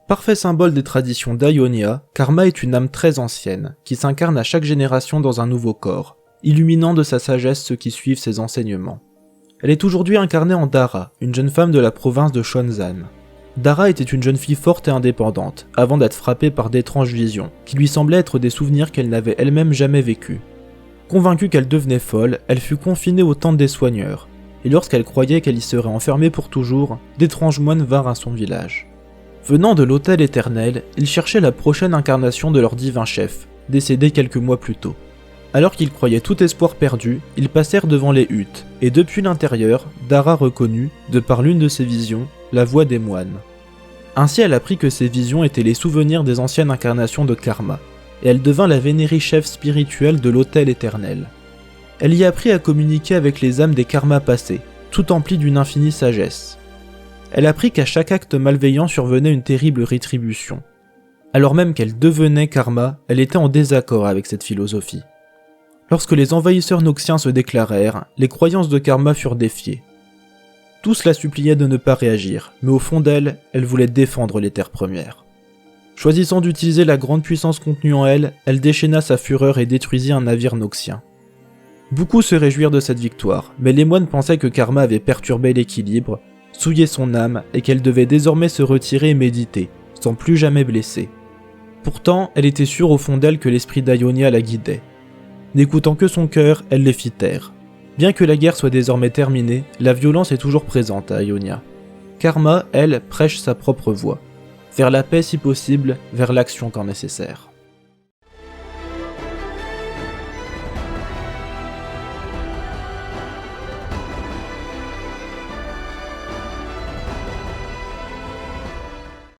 Parfait symbole des traditions d'Ionia, Karma est une âme très ancienne, qui s'incarne à chaque génération dans un nouveau corps, illuminant de sa sagesse ceux qui suivent ses enseignements. Elle est aujourd'hui incarnée en Dara, une jeune femme de la province de Shonzan. Dara était une jeune fille forte et indépendante, avant d'être frappée par d'étranges visions, qui lui semblaient être des souvenirs qu'elle n'avait elle-même jamais vécus. Convaincue qu'elle devenait folle, elle fut confinée au temple des soigneurs, et lorsqu'elle croyait qu'elle y serait enfermée pour toujours, d'étranges moines vinrent à son village. Venant de l'autel éternel, ils cherchaient la prochaine incarnation de leur divin chef, décédé quelques mois plus tôt. Alors qu'ils croyaient tout espoir perdu, ils passèrent devant les huttes, et depuis l'intérieur, Dara reconnut, de par l'une de ses visions, la voix des moines. Ainsi elle apprit que ces visions étaient les souvenirs des anciennes incarnations de Karma, et elle devint la vénérée chef spirituelle de l'autel éternel. Elle y apprit à communiquer avec les âmes des karmas passés, tout emplie d'une infinie sagesse. Elle apprit qu'à chaque acte malveillant survenait une terrible rétribution. Alors même qu'elle devenait Karma, elle était en désaccord avec cette philosophie. Lorsque les envahisseurs noxiens se déclarèrent, les croyances de Karma furent défiées. Tous la suppliaient de ne pas réagir, mais au fond d'elle, elle voulait défendre les terres premières. Choisissant d'utiliser la grande puissance contenue en elle, elle déchaîna sa fureur et détruisit un navire noxien. Beaucoup se réjouirent de cette victoire, mais les moines pensaient que Karma avait perturbé l'équilibre, souillé son âme et qu'elle devait désormais se retirer et méditer, sans plus jamais blesser. Pourtant, elle était sûre au fond d'elle que l'esprit d'Ionia la guidait. N'écoutant que son cœur, elle les fit taire. Bien que la guerre soit désormais terminée, la violence est toujours présente à Ionia. Karma, elle, prêche sa propre voie. Vers la paix si possible, vers l'action quand nécessaire.